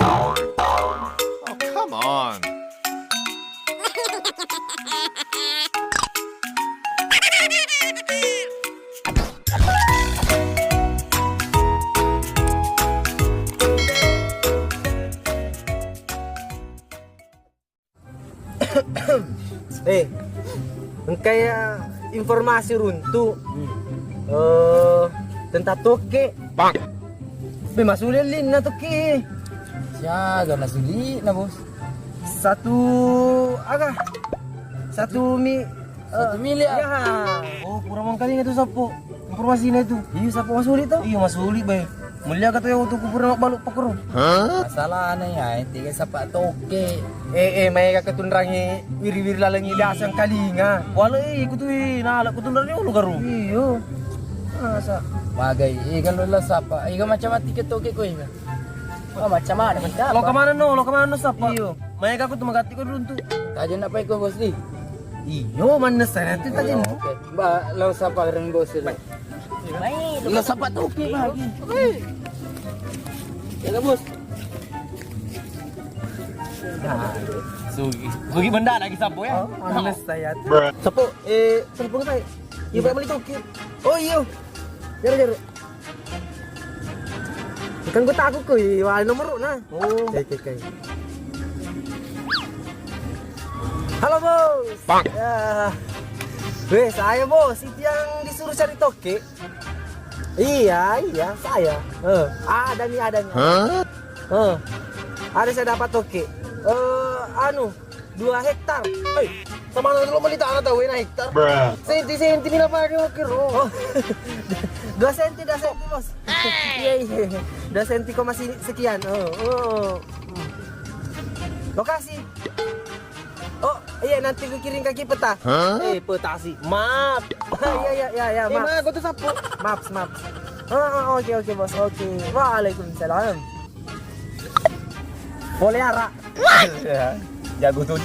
Oh, come on. Kayak informasi runtuh tentang toke. Bang. Masukin lin na toke. Siaga na suli na bos. Satu Satu mili ah. Ya. Oh, kurang mangkali itu sapo. Informasi na itu. Iya sapo masulit to? Iya masulit bay. Mulia ka to yung tuku pura baluk pakro. Masalah na yan, tiga sapa toke. May katunrangi wiri-wiri lalangi dasang kalinga. Wala ikutu nalak kutunrangi ulo garo. Iyo. Masa Magay, ikan lula sapa. Ikan macam mati ke toke ko ikan. Oh, macam mana kita? lo kemana no sapa? Iyo. May ka kutu magati ko runtu. Tajo na pa ko bos di. Iyo man na sana tu tajin. Oke. Ba, lo sapa ren bos di. Lo sapa toke lagi. Ya bos. Sugi benda lagi sapo ya? Anas saya. Sapo, telepon saya. Iya pak beli toki. Oh iya. Jaro. Kan gue takut kuy, wah nomor na. Oh. Oke. Halo bos. Bang. Ya. Saya bos, itu yang disuruh cari toki. Iya, saya. Ada nih. Ada saya dapat toki. 2 hektar. Sama lo beli tanah tahu na hektar. Senti nila pakai kiro. 2 senti bos. Iya. 2 senti koma sekian. Lokasi. Oh iya nanti gue kirim kaki peta. Peta sih. Maaf. Iya maaf. Gue tuh sapu. Maaf. Oke bos. Oke. Waalaikumsalam. Boleh ara. Jago tuh.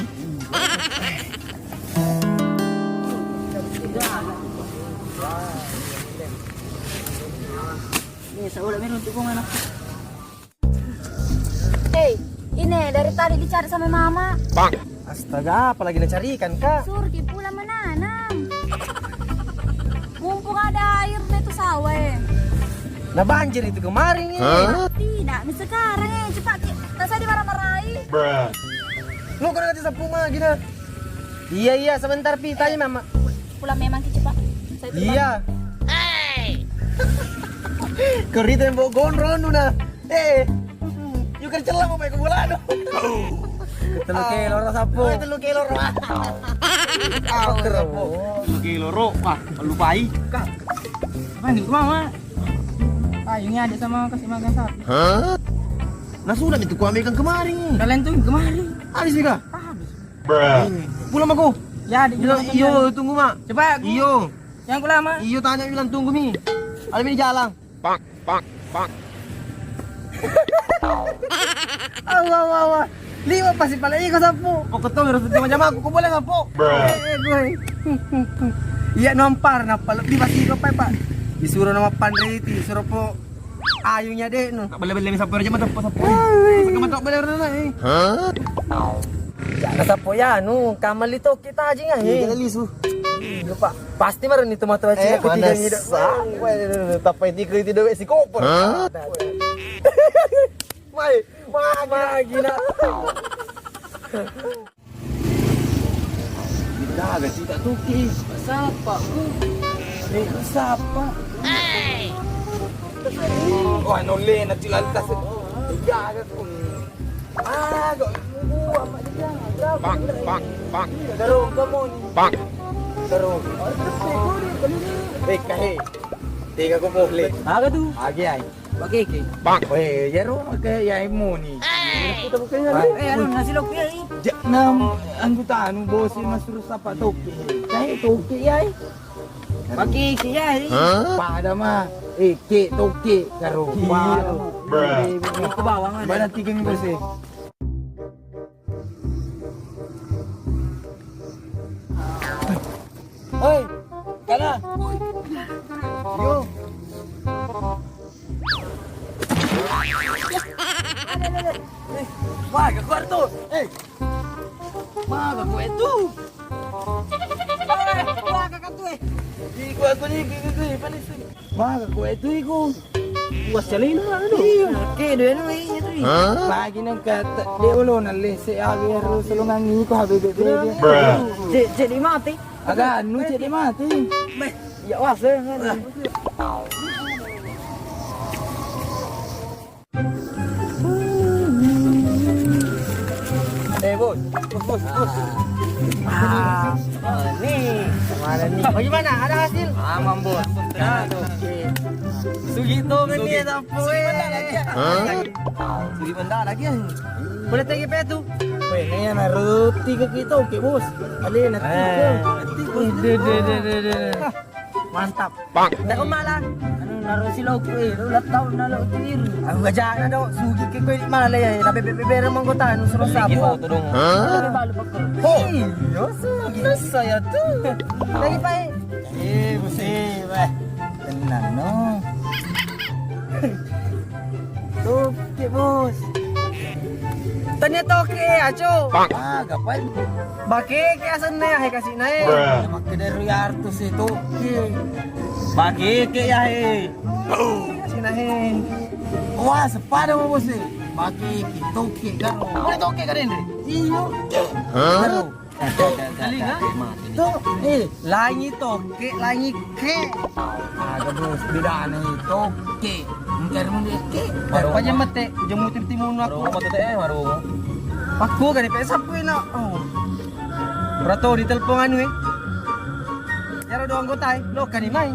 Hei, ini dari tadi dicari sama mama. Bang. Astaga, apalagi dicarikan kak? Surgi pula menanam. Mumpung ada air itu sawah. Nah banjir itu kemarin ya. Tidak, ini sekarang cepat. Saya dimarah-marahi. Lu kena kasih sapu mah gini. Iya sebentar pi tanya mama. Pulang memang cepat. Saya turun. Iya. Kerita yang bawa gondron na. Yuk kan celah mau pakai kebulan. Telu kilo ro sapu. Telu kilo ro. Telu kilo ro. Wah, lupai. Kak. Apa nih mama? Payungnya ada sama kasih makan sapi. Nah sudah itu ku ambilkan kemarin. Kalian tuh kemarin. Habis nih kak? Habis. Pulang aku. Ya, Iyo tunggu mak. Coba aku. Iyo. Yang ku lama. Iyo tanya bilang tunggu mi. Ada mi di jalan. Bang. Wah. Lima pasti paling ikut sapu. Oh ketemu harus macam aku boleh sapu. Gue. Iya nampar napal di pasti apa pak? Disuruh nama Pandriti, disuruh po ayunya deh no. Tak boleh sapu aja mah sapu. Bagaimana tak boleh na eh. Jangan sapu ya nu kamal itu kita aja nggak ya. Lisu. Lupa. Pasti baru nih tomato aja ketiga ini. Tapi ini tidak si koper. Gila. Agak sih tak tuki. Siapa? Siapa? Wah, noleh na cilaltas. Gaga ko. Go. Apa dia? Bang. Darong kamu ni. Bang. Darong. Kahe. Tiga ko boleh. Agak tuh. Agi ay. Pakai ke. Bang. Weh, jaro ke yai mo ni. Kita bukan Ano nasi lok ya? Nam anggota anu bos masuk sapa toki. Kayak toki ya. Pakai ke ya. Pada mah ke toki karo. Ke bawah mana? Mana tiga minggu sih? Oi, kana. Yo. Wah, ke kwarto. Wah, aku itu. Wah, kakak tu Iku aku ni, panis. Wah, aku itu iku. Puas jalin lah tu. Iya, ke dia nu ini tu. Bagi nang kata dia ulo na lese agi harus sulungan ni ko habebe dia. Jadi mati. Aga anu cek dia mati. Ya was eh. Bos. Ni. Mana ni? Bagaimana? Ada hasil? Aman bos. Okey. Sugito kan dia tak poe. Sugi benda lagi. Boleh tagi pe tu. Weh, ni na roti ke kita okey bos. Ali nanti ke. Mantap. Tak malah. Anu naruh silau ko eh. Ulat tahun na lo tir. Aku gajak na daw sugi ke ko mana le na bebe remang kota anu suruh sapo. Lagi balu bakal. Yo sugi saya tu. Lagi pai. Bos weh. Tenang no. Okey bos. Tanya toke aco. Gapai. Bake ke asan na ya kasih na Makke dari artus itu. Bagi ke ya he. Kasih na Wah, sepada mo bos Bake ki toke garo. Boleh toke ka rin Iyo. Garo. Galing ha? To, langi toke, langi ke. Aga bos, beda na toke. Mungkin mo ni ke. Baru aja mate, jemutin timun aku. Baru mati teh baru. Aku kan pesa po na. Oh. Rato di telepon anu Yaro do anggota lo kan ni mai.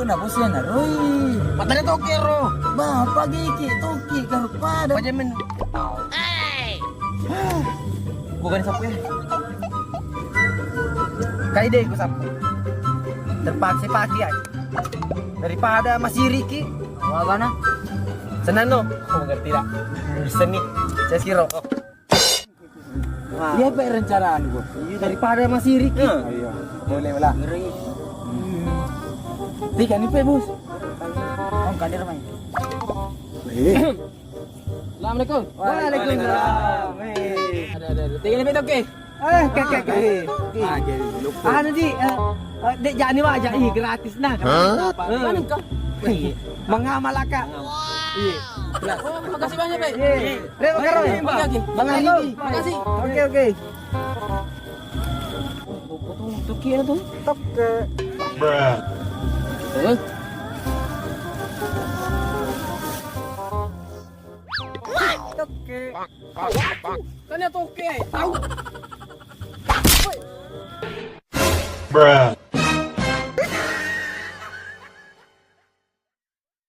Na bos yan na roy. Matanya toke ro. Ba pagi ki toki garo pada. Aja men. Bukan sapu ya. Kaide ko sapu. Terpaksa pagi ay. Daripada masih Riki. Wala na. Senano. Oh, ngerti tak? Seni. Saya kira. Oh. Iya pa rencanaan ko. Daripada masih Riki. Ayo. Boleh lah. Ngeri. Tiga ni pe bos. Oh, kadir mai. Assalamualaikum. Waalaikumsalam. Ada. Tinggal ni betul ke? Kakek. Anu ji, dek jak ni wah jak gratis nah. Mana kau? Mengamal akak. Iya. Oh, makasih banyak, Pak. Terima kasih. Makasih. Makasih. Oke. Potong toki tu. Toke. Toke. Kan ya toki. Tahu. Bruh.